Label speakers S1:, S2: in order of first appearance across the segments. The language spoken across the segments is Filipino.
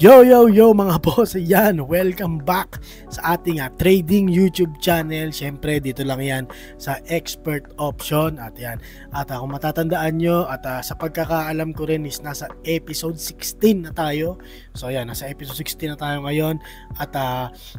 S1: Yo mga boss, yan, welcome back sa ating trading YouTube channel. Syempre dito lang yan sa Expert Option. At yan, kung matatandaan nyo at sa pagkakaalam ko rin is nasa episode 16 na tayo. So yan, nasa episode 16 na tayo ngayon. At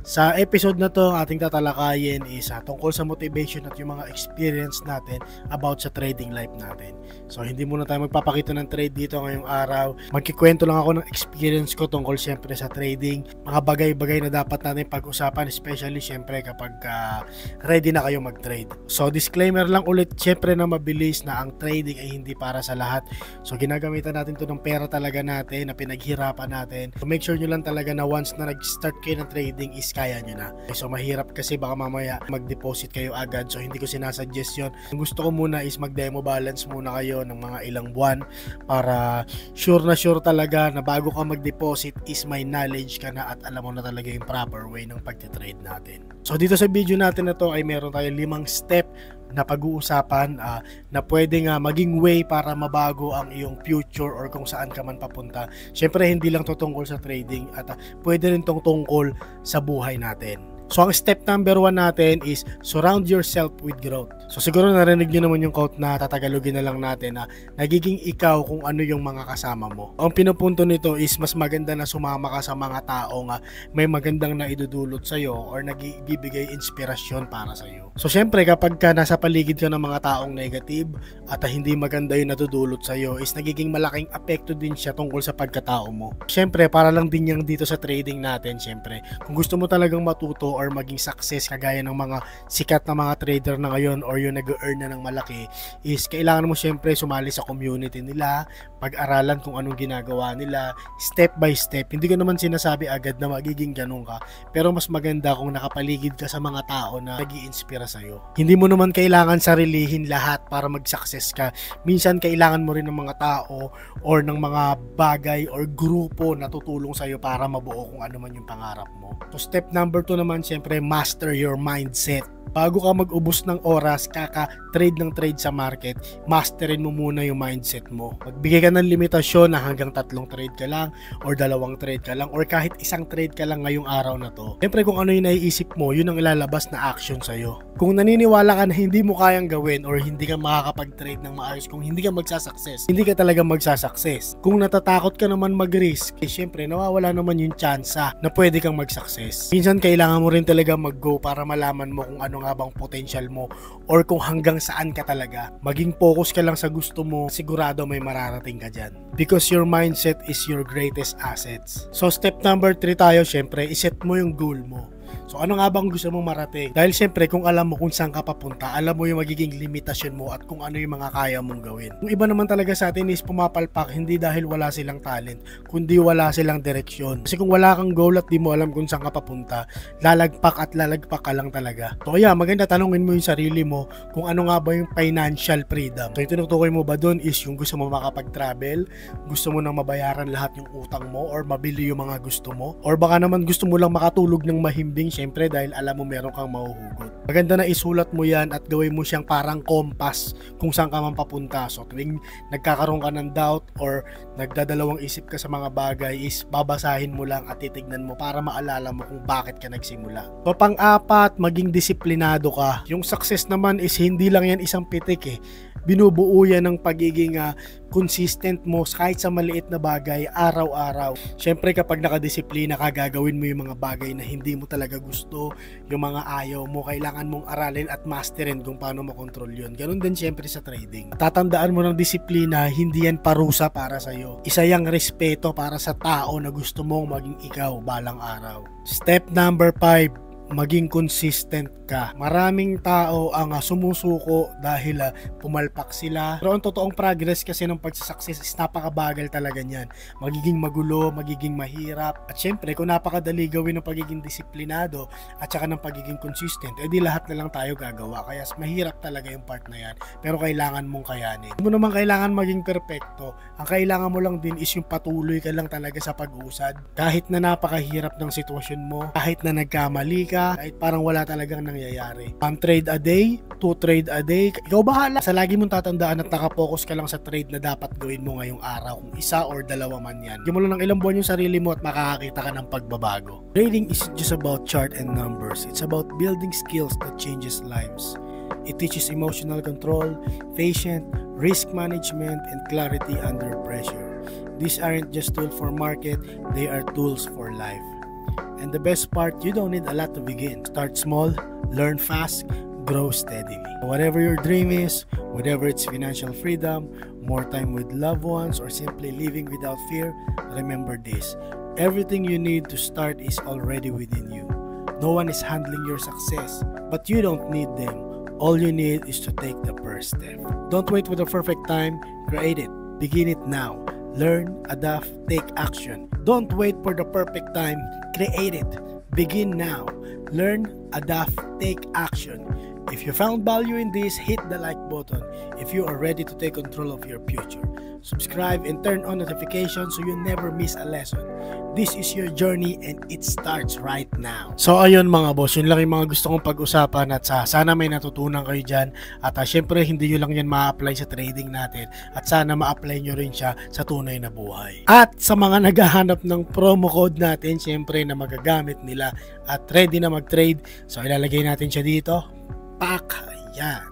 S1: sa episode na to ating tatalakayin is tungkol sa motivation at yung mga experience natin about sa trading life natin. So hindi muna tayo magpapakita ng trade dito ngayong araw. Magkikwento lang ako ng experience ko tungkol siyempre sa trading, mga bagay-bagay na dapat natin pag-usapan, especially siyempre kapag ready na kayo mag-trade. So disclaimer lang ulit, siyempre na mabilis na ang trading ay hindi para sa lahat. So ginagamitan natin to ng pera talaga natin na pinaghirapan natin. So make sure nyo lang talaga na once na nag-start kayo ng trading is kaya nyo na. So mahirap kasi baka mamaya mag-deposit kayo agad. So hindi ko sinasuggest yun. Ang gusto ko muna is mag-demo balance muna kayo ng mga ilang buwan para sure talaga na bago ka mag-deposit is may knowledge ka na at alam mo na talaga yung proper way ng pagtitrade natin. So dito sa video natin na to ay meron tayong 5 step na pag-uusapan na pwede nga maging way para mabago ang iyong future or kung saan ka man papunta. Syempre hindi lang to tungkol sa trading at pwede rin tong tungkol sa buhay natin. So ang step number 1 natin is surround yourself with growth. So siguro narinig nyo naman yung quote na tatagalogin na lang natin na nagiging ikaw kung ano yung mga kasama mo. Ang pinupunto nito is mas maganda na sumama ka sa mga tao nga may magandang naidudulot sa'yo or nagbibigay inspirasyon para sa'yo. So syempre kapag ka nasa paligid ka ng mga taong negative at hindi maganda yung natudulot sa'yo is nagiging malaking apekto din siya tungkol sa pagkatao mo. Syempre para lang din yung dito sa trading natin, syempre kung gusto mo talagang matuto or maging success kagaya ng mga sikat na mga trader na ngayon or yung nag-earn na ng malaki is kailangan mo syempre sumali sa community nila, pag-aralan kung anong ginagawa nila step by step. Hindi ko naman sinasabi agad na magiging ganun ka, pero mas maganda kung nakapaligid ka sa mga tao na nag-iinspira sa'yo. Hindi mo naman kailangan sarilihin lahat para mag-success ka. Minsan kailangan mo rin ng mga tao or ng mga bagay or grupo na tutulong sa'yo para mabuo kung ano man yung pangarap mo. So step number 2 naman, syempre master your mindset. Bago ka mag-ubos ng oras kaka-trade ng trade sa market, masterin mo muna yung mindset mo. Magbigay ka ng limitasyon na hanggang 3 trade ka lang or 2 trade ka lang or kahit 1 trade ka lang ngayong araw na to. Siyempre kung ano yung naiisip mo, yun ang ilalabas na action sa'yo. Kung naniniwala ka na hindi mo kayang gawin or hindi ka makakapag-trade ng maayos, kung hindi ka magsasucess, hindi ka talaga magsasucess. Kung natatakot ka naman mag-risk, siyempre nawawala naman yung tsansa na pwede kang mag-success. Minsan kailangan mo rin talaga mag-go para malaman mo kung ano nga bang potential mo or kung hanggang saan ka talaga. Maging focus ka lang sa gusto mo, sigurado may mararating ka dyan. Because your mindset is your greatest assets. So step number 3 tayo, syempre, iset mo yung goal mo. So ano nga bang gusto mong marating? Dahil syempre kung alam mo kung saan ka papunta, alam mo yung magiging limitasyon mo at kung ano yung mga kaya mong gawin. Yung iba naman talaga sa atin is pumapalpak hindi dahil wala silang talent, kundi wala silang direksyon. Kasi kung wala kang goal at di mo alam kung saan ka papunta, lalagpak ka lang talaga. So yeah, maganda tanungin mo yung sarili mo kung ano nga ba yung financial freedom. So yung tinutukoy mo ba doon is yung gusto mo makapag-travel, gusto mo nang mabayaran lahat yung utang mo or mabili yung mga gusto mo, or baka naman gusto mo lang makatulog ng mahimbing, syempre dahil alam mo meron kang mahuhugot. Maganda na isulat mo yan at gawin mo siyang parang kompas kung saan ka man papunta. So tuwing nagkakaroon ka ng doubt or nagdadalawang isip ka sa mga bagay is babasahin mo lang at titignan mo para maalala mo kung bakit ka nagsimula. So pang-apat, maging disiplinado ka. Yung success naman is hindi lang yan isang pitik binubuo yan ng pagiging consistent mo kahit sa maliit na bagay araw-araw. Syempre kapag nakadisiplina ka, gagawin mo yung mga bagay na hindi mo talaga gusto, yung mga ayaw mo, kailangan mong aralin at masterin kung paano makontrol yun. Ganun din syempre sa trading. Tatandaan mo ng disiplina, hindi yan parusa para sa'yo. Isa yang respeto para sa tao na gusto mong maging ikaw balang araw. Step number 5, maging consistent ka. Maraming tao ang sumusuko dahil pumalpak sila. Pero ang totoong progress kasi ng pagsusucess is napakabagal talaga niyan. Magiging magulo, magiging mahirap. At syempre, kung napakadali gawin ng pagiging disiplinado at saka ng pagiging consistent, edi lahat na lang tayo gagawa. Kaya mahirap talaga yung part na yan. Pero kailangan mong kayanin. Hindi mo naman kailangan maging perfecto. Ang kailangan mo lang din is yung patuloy ka lang talaga sa pag-usad. Kahit na napakahirap ng sitwasyon mo, kahit na nagkamali ka, siya kahit parang wala talagang nangyayari. 1 trade a day, 2 trade a day, ikaw bahala. Sa lagi mong tatandaan at nakapokus ka lang sa trade na dapat gawin mo ngayong araw, kung isa or dalawa man yan. Bigyan mo lang ng ilang buwan yung sarili mo at makakakita ka ng pagbabago. Trading isn't just about chart and numbers, it's about building skills that changes lives. It teaches emotional control, patience, risk management, and clarity under pressure. These aren't just tools for market, they are tools for life. And the best part, you don't need a lot to begin. Start small, learn fast, grow steadily. Whatever your dream is, whether it's financial freedom, more time with loved ones, or simply living without fear, remember this. Everything you need to start is already within you. No one is handling your success, but you don't need them. All you need is to take the first step. Don't wait for the perfect time, create it. Begin it now. Learn, adapt, take action. Don't wait for the perfect time, create it. Begin now. Learn, adapt, take action. If you found value in this, hit the like button. If you are ready to take control of your future, subscribe and turn on notifications so you never miss a lesson. This is your journey and it starts right now. So ayun mga boss, yun lang yung mga gusto kong pag-usapan at sana may natutunan kayo dyan. At syempre hindi nyo lang yan ma-apply sa trading natin at sana ma-apply nyo rin siya sa tunay na buhay. At sa mga naghahanap ng promo code natin, syempre na magagamit nila at ready na mag-trade, so ilalagay natin siya dito. Pak! Ayan.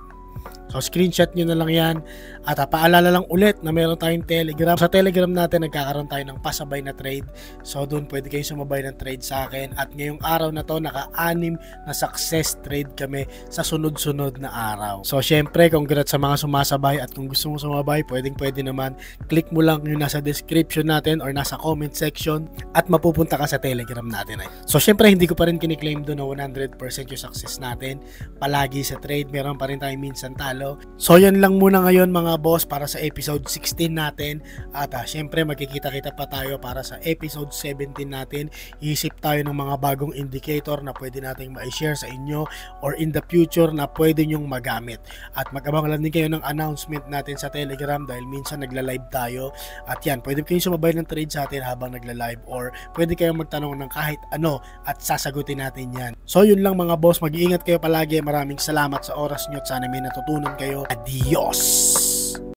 S1: So screenshot nyo na lang yan. At paalala lang ulit na meron tayong Telegram. Sa Telegram natin nagkakaroon tayo ng pasabay na trade. So doon pwede kayo sumabay ng trade sa akin. At ngayong araw na to naka-6 na success trade kami sa sunod-sunod na araw. So syempre congrats sa mga sumasabay. At kung gusto mo sumabay pwede naman. Click mo lang yung nasa description natin or nasa comment section at mapupunta ka sa Telegram natin. So syempre hindi ko pa rin kiniklaim doon na 100% yung success natin. Palagi sa trade meron pa rin tayo minsan talo. So yan lang muna ngayon mga boss para sa episode 16 natin. At syempre magkikita-kita pa tayo para sa episode 17 natin. Isip tayo ng mga bagong indicator na pwede nating ma-share sa inyo or in the future na pwede nyong magamit. At mag-abang lang din kayo ng announcement natin sa Telegram dahil minsan nagla-live tayo. At yan, pwede kayong sumabay ng trade sa atin habang nagla-live or pwede kayong magtanong ng kahit ano at sasagutin natin yan. So yun lang mga boss, mag-iingat kayo palagi. Maraming salamat sa oras nyo at sana may natutunan kayo. Adios!